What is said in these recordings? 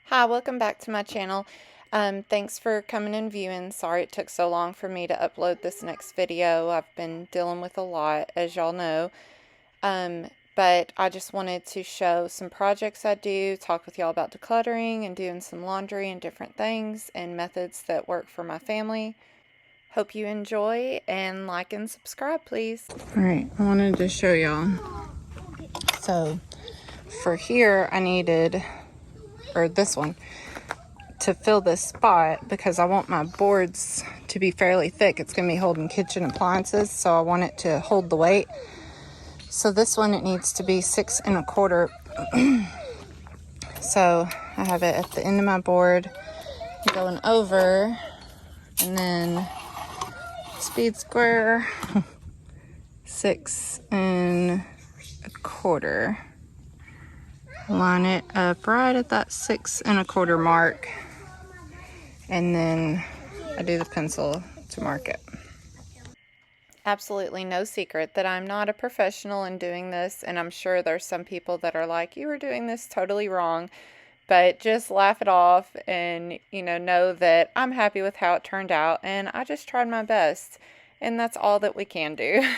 Hi, welcome back to my channel. Thanks for coming and viewing. Sorry it took so long for me to upload this next video. I've been dealing with a lot, as y'all know. But I just wanted to show some projects I do, talk with y'all about decluttering and doing some laundry and different things and methods that work for my family. Hope you enjoy, and like and subscribe, please. Alright, I wanted to show y'all. So, for here, I needed, or this one, to fill this spot because I want my boards to be fairly thick. It's going to be holding kitchen appliances, so I want it to hold the weight. So this one, it needs to be 6 1/4. So I have it at the end of my board going over, and then speed square 6 1/4. Line it up right at that 6 1/4 mark, and then I do the pencil to mark it. Absolutely no secret that I'm not a professional in doing this, and I'm sure there's some people that are like, you were doing this totally wrong, but just laugh it off and, know that I'm happy with how it turned out, and I just tried my best, and that's all that we can do.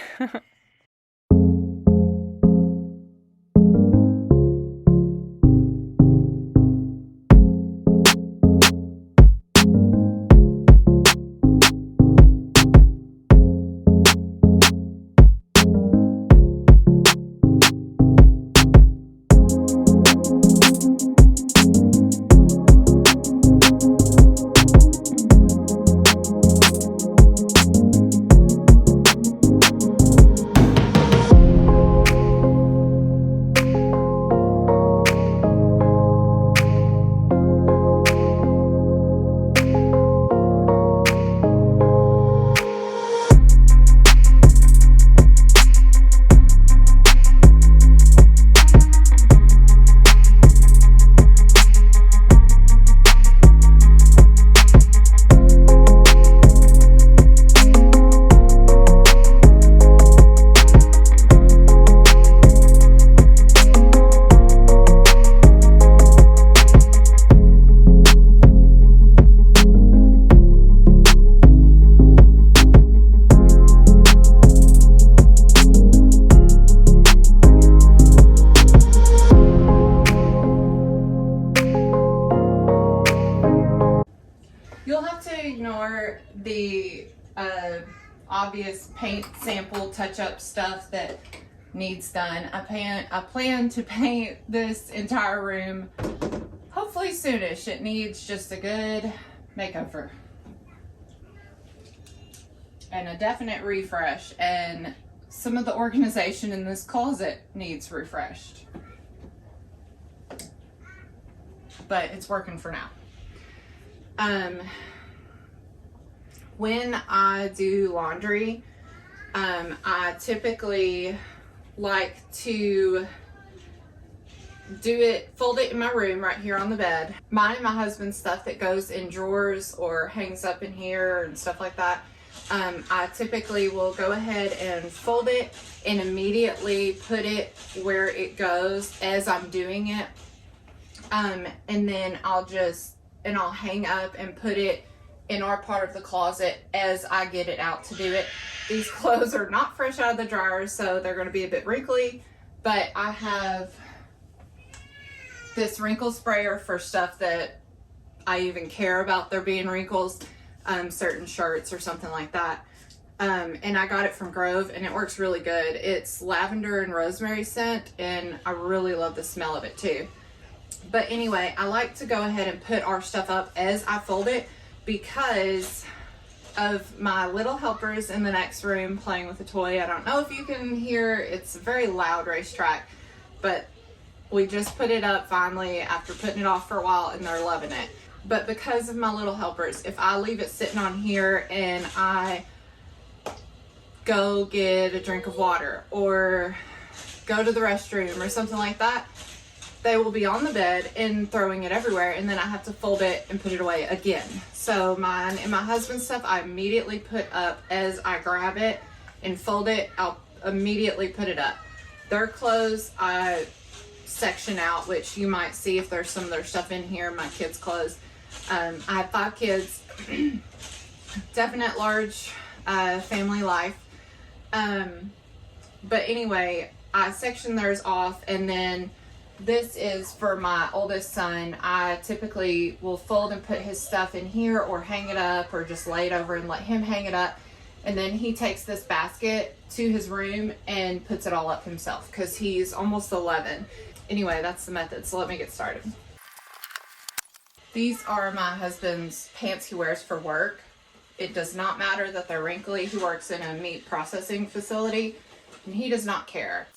You'll have to ignore the obvious paint sample touch-up stuff that needs done. I plan to paint this entire room hopefully soonish. It needs just a good makeover and a definite refresh, and some of the organization in this closet needs refreshed, but it's working for now. When I do laundry, I typically like to fold it in my room right here on the bed. Mine and my husband's stuff that goes in drawers or hangs up in here and stuff like that, I typically will go ahead and fold it and immediately put it where it goes as I'm doing it. And then I'll hang up and put it in our part of the closet as I get it out to do it. These clothes are not fresh out of the dryer, so they're going to be a bit wrinkly, but I have this wrinkle sprayer for stuff that I even care about there being wrinkles, certain shirts or something like that. And I got it from Grove, and it works really good. It's lavender and rosemary scent, and I really love the smell of it too. But anyway, I like to go ahead and put our stuff up as I fold it because of my little helpers in the next room playing with a toy. I don't know if you can hear, it's a very loud racetrack, but we just put it up finally after putting it off for a while, and they're loving it. But because of my little helpers, if I leave it sitting on here and I go get a drink of water or go to the restroom or something like that, they will be on the bed and throwing it everywhere, and then I have to fold it and put it away again. So mine and my husband's stuff, I immediately put up as I grab it and fold it. I'll immediately put it up. Their clothes, I section out, which you might see if there's some of their stuff in here, my kids' clothes. I have 5 kids, definite large family life. But anyway, I section theirs off, and then this is for my oldest son. I typically will fold and put his stuff in here, or hang it up, or just lay it over and let him hang it up. And then he takes this basket to his room and puts it all up himself because he's almost 11. Anyway, that's the method. So let me get started. These are my husband's pants he wears for work. It does not matter that they're wrinkly. He works in a meat processing facility, and he does not care.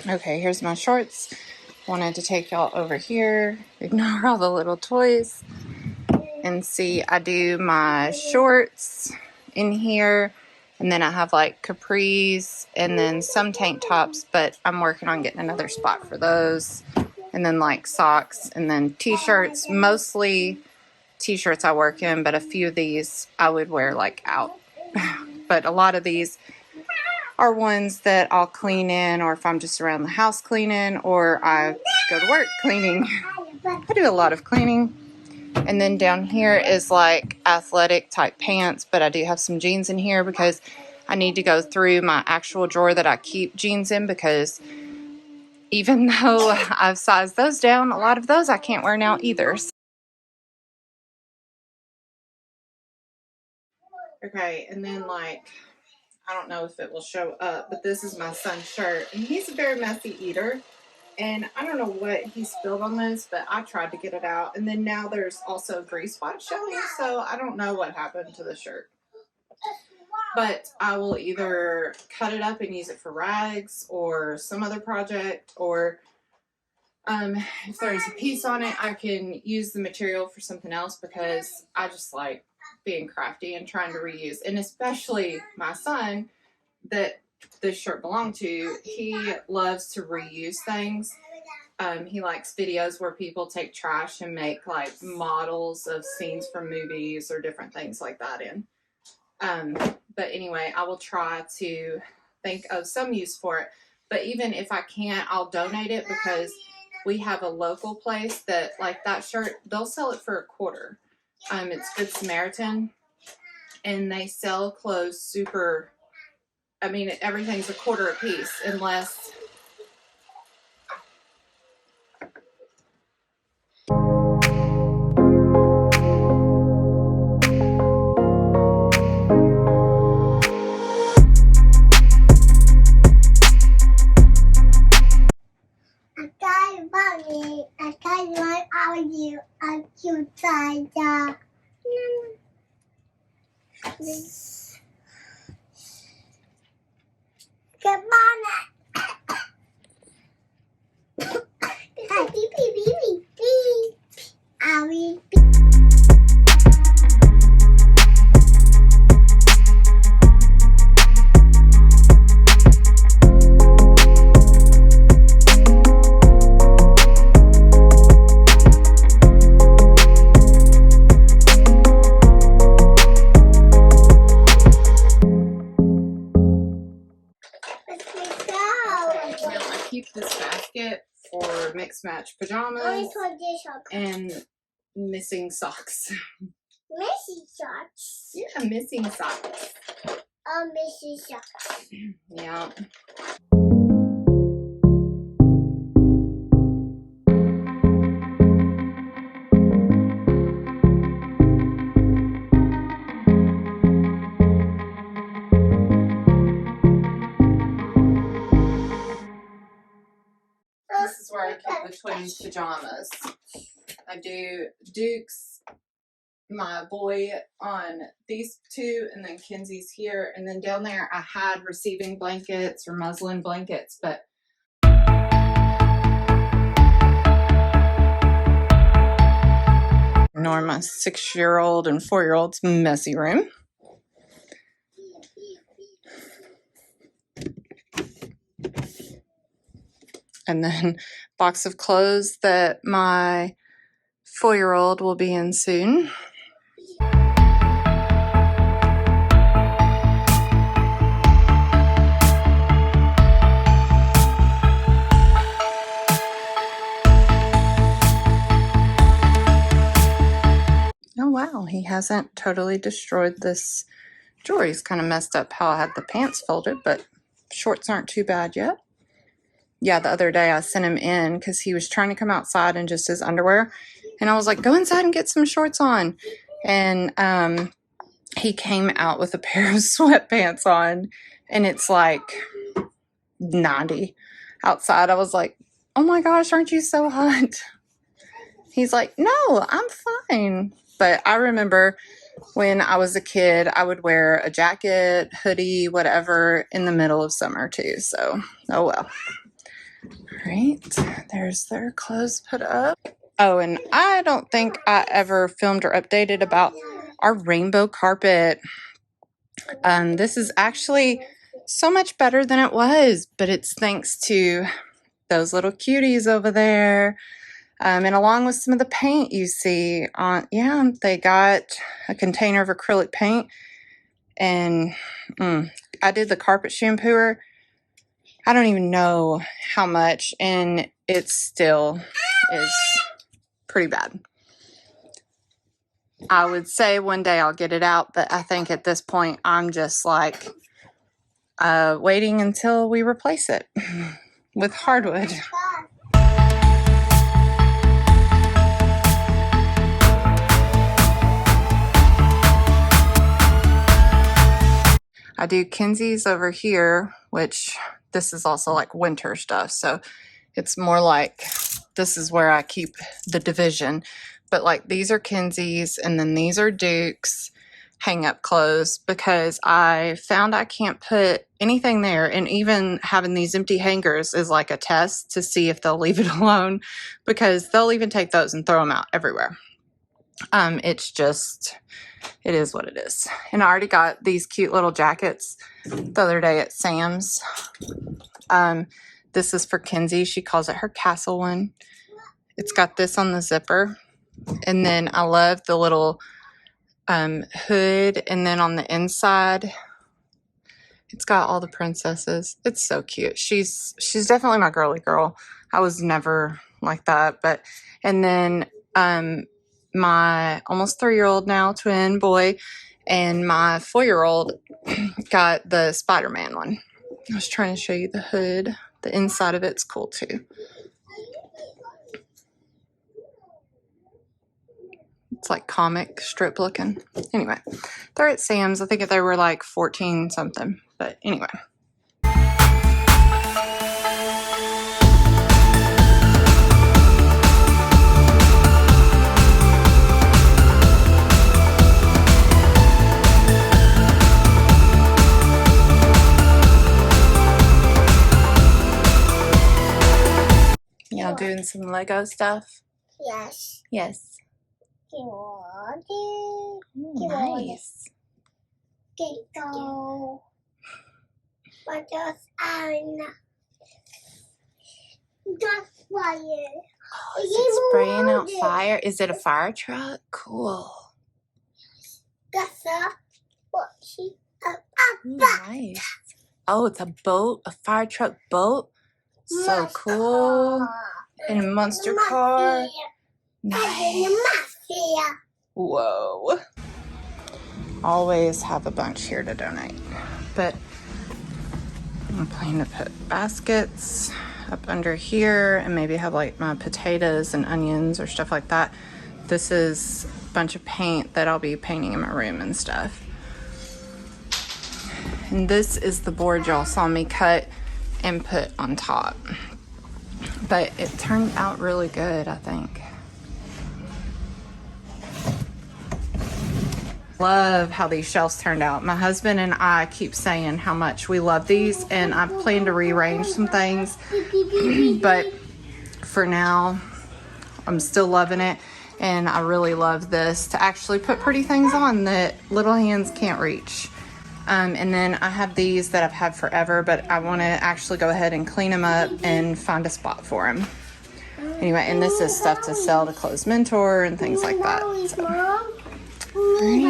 Okay, here's my shorts. Wanted to take y'all over here, ignore all the little toys, and see. I do my shorts in here, and then I have like capris and then some tank tops, but I'm working on getting another spot for those. And then like socks, and then t-shirts. Mostly t-shirts I work in, but a few of these I would wear like out. But a lot of these are ones that I'll clean in, or if I'm just around the house cleaning, or I go to work cleaning. I do a lot of cleaning. And then down here is like athletic type pants, but I do have some jeans in here because I need to go through my actual drawer that I keep jeans in, because even though I've sized those down, a lot of those I can't wear now either. Okay, and then like, I don't know if it will show up, but this is my son's shirt, and he's a very messy eater, and I don't know what he spilled on this, but I tried to get it out, and then now there's also grease spots showing, so I don't know what happened to the shirt. But I will either cut it up and use it for rags or some other project, or if there's a piece on it, I can use the material for something else, because I just like being crafty and trying to reuse. And especially my son that this shirt belonged to, he loves to reuse things. He likes videos where people take trash and make like models of scenes from movies or different things like that in. But anyway, I will try to think of some use for it. But even if I can't, I'll donate it, because we have a local place that, like that shirt, they'll sell it for $0.25. It's Good Samaritan, and they sell clothes super, I mean, everything's $0.25 a piece, unless I got one of you on you side. Good morning. Beep, beep, beep, beep, beep. Are we beep? Keep this basket for mixed match pajamas and missing socks. Missing socks? Yeah, missing socks. Oh, missing socks. Yeah. This is where I keep the twins' pajamas. I do Duke's, my boy on these two, and then Kenzie's here. And then down there I had receiving blankets or muslin blankets, but Norma's 6-year-old and 4-year-old's messy room. And then box of clothes that my 4-year-old will be in soon. he hasn't totally destroyed this jewelry. He's kind of messed up how I had the pants folded, but shorts aren't too bad yet. Yeah, the other day I sent him in because he was trying to come outside in just his underwear. And I was like, go inside and get some shorts on. And he came out with a pair of sweatpants on. And it's like 90 outside. I was like, oh my gosh, aren't you so hot? He's like, no, I'm fine. But I remember when I was a kid, I would wear a jacket, hoodie, whatever in the middle of summer too. So, oh well. All right, there's their clothes put up. Oh, and I don't think I ever filmed or updated about our rainbow carpet. This is actually so much better than it was, but it's thanks to those little cuties over there. And along with some of the paint you see on, yeah, they got a container of acrylic paint. And I did the carpet shampooer. I don't even know how much, and it still is pretty bad. I would say one day I'll get it out, but I think at this point I'm just like waiting until we replace it with hardwood. I do Kenzie's over here, which this is also like winter stuff. So it's more like this is where I keep the division. But like these are Kenzie's and then these are Duke's hang up clothes because I found I can't put anything there. And even having these empty hangers is like a test to see if they'll leave it alone because they'll even take those and throw them out everywhere. It's just, it is what it is. And I already got these cute little jackets the other day at Sam's. This is for Kenzie. She calls it her castle one. It's got this on the zipper. And then I love the little hood. And then on the inside, it's got all the princesses. It's so cute. She's definitely my girly girl. I was never like that. But, and then, my almost 3-year-old now twin boy and my 4-year-old got the Spider-Man one. I was trying to show you the hood. The inside of it's cool too. It's like comic strip looking. Anyway, they're at Sam's. I think they were like 14 something, but anyway. Y'all doing some Lego stuff? Yes. Yes. Nice. Go. But just fire. Oh, is it spraying out fire? Is it a fire truck? Cool. That's Nice. Oh, it's a boat, a fire truck boat. So cool. And a monster car. Nice. Whoa. Always have a bunch here to donate. But I'm planning to put baskets up under here and maybe have like my potatoes and onions or stuff like that. This is a bunch of paint that I'll be painting in my room and stuff. And this is the board y'all saw me cut and put on top. But it turned out really good, I think. Love how these shelves turned out. My husband and I keep saying how much we love these, and I plan to rearrange some things. But for now, I'm still loving it. And I really love this to actually put pretty things on that little hands can't reach. And then I have these that I've had forever, but I want to actually go ahead and clean them up and find a spot for them. Anyway, and this is stuff to sell to Clothes Mentor and things like that. So. Great.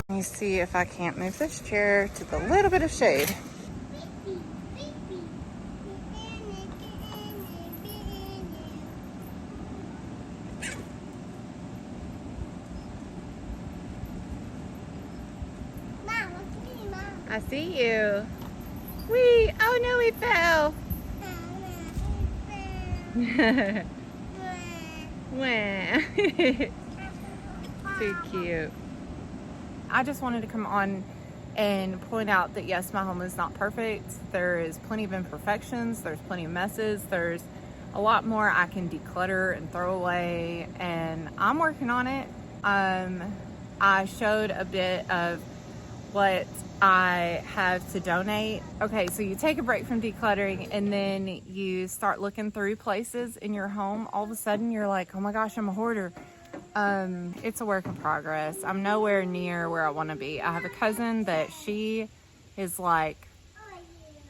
Let me see if I can't move this chair to the little bit of shade. Mom, look at me, Mom. I see you. Wee! Oh no, we fell. Wah. Too cute. I just wanted to come on and point out that yes, my home is not perfect. There is plenty of imperfections. There's plenty of messes. There's a lot more I can declutter and throw away, and I'm working on it. I showed a bit of what I have to donate. Okay, so you take a break from decluttering and then you start looking through places in your home. All of a sudden you're like, oh my gosh, I'm a hoarder. It's a work in progress. I'm nowhere near where I want to be. I have a cousin that she is like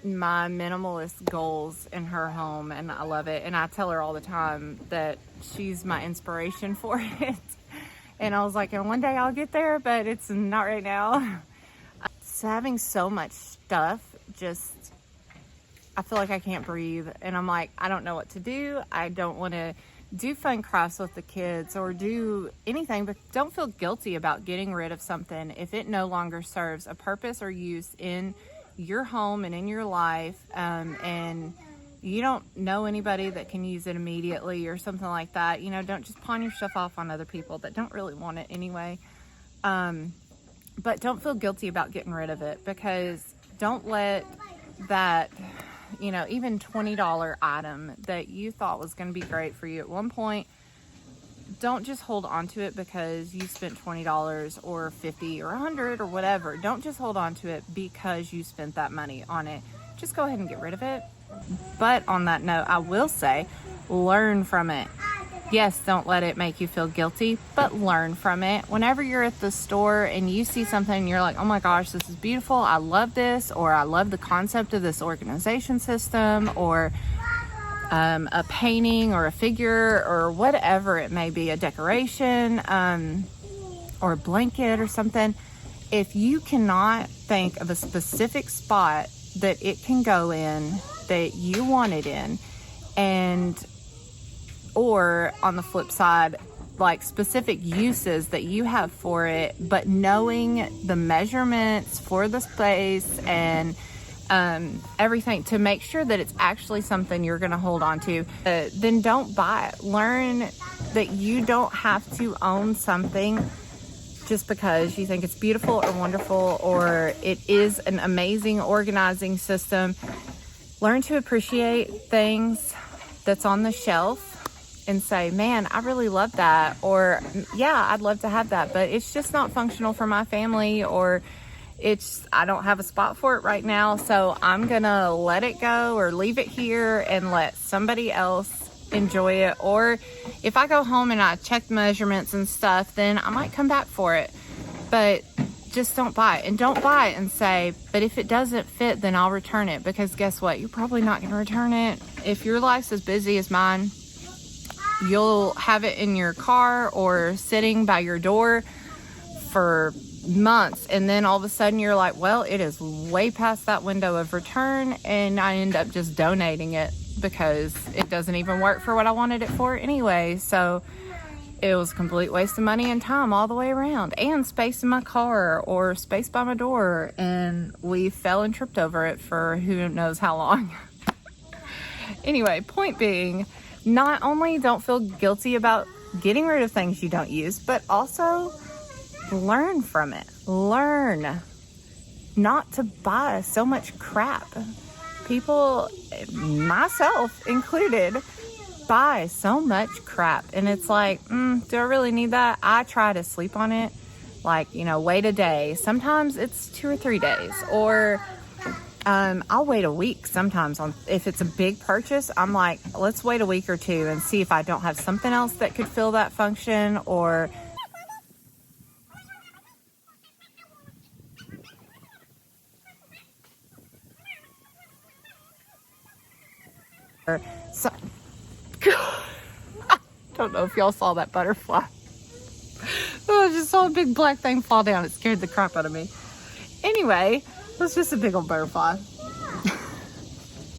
my minimalist goals in her home, and I love it. And I tell her all the time that she's my inspiration for it. And I was like, and one day I'll get there, but it's not right now. So having so much stuff, I feel like I can't breathe. And I'm like, I don't know what to do. I don't want to do fun crafts with the kids or do anything, but don't feel guilty about getting rid of something if it no longer serves a purpose or use in your home and in your life, and you don't know anybody that can use it immediately or something like that. You know, don't just pawn your stuff off on other people that don't really want it anyway. But don't feel guilty about getting rid of it, because don't let that, you know, even $20 item that you thought was going to be great for you at one point, don't just hold on to it because you spent $20 or $50 or $100 or whatever. Don't just hold on to it because you spent that money on it. Just go ahead and get rid of it. But on that note, I will say, learn from it. Yes, don't let it make you feel guilty, but learn from it. Whenever you're at the store and you see something and you're like, oh my gosh, this is beautiful, I love this, or I love the concept of this organization system, or a painting or a figure or whatever it may be, a decoration, or a blanket or something. If you cannot think of a specific spot that it can go in that you want it in, or on the flip side, like specific uses that you have for it, but knowing the measurements for the space and everything to make sure that it's actually something you're going to hold on to, then don't buy it. Learn that you don't have to own something just because you think it's beautiful or wonderful or it is an amazing organizing system. Learn to appreciate things that's on the shelf and say, man, I really love that, or yeah, I'd love to have that, but it's just not functional for my family, or I don't have a spot for it right now, so I'm gonna let it go or leave it here and let somebody else enjoy it. Or if I go home and I check the measurements and stuff, then I might come back for it. But just don't buy it. And don't buy it and say, but if it doesn't fit, then I'll return it, because guess what? You're probably not gonna return it. If your life's as busy as mine, you'll have it in your car or sitting by your door for months, and then all of a sudden you're like, well, it is way past that window of return, and I end up just donating it because it doesn't even work for what I wanted it for anyway. So it was a complete waste of money and time all the way around, and space in my car or space by my door, and we fell and tripped over it for who knows how long. Anyway, point being, not only don't feel guilty about getting rid of things you don't use, but also learn from it. Learn not to buy so much crap. People, myself included, buy so much crap, and it's like, do I really need that? I try to sleep on it, like, wait a day. Sometimes it's 2 or 3 days, or I'll wait a week sometimes. If it's a big purchase, I'm like, let's wait a week or two and see if I don't have something else that could fill that function, or so. I don't know if y'all saw that butterfly. Oh, I just saw a big black thing fall down. It scared the crap out of me. Anyway, it was just a big old butterfly.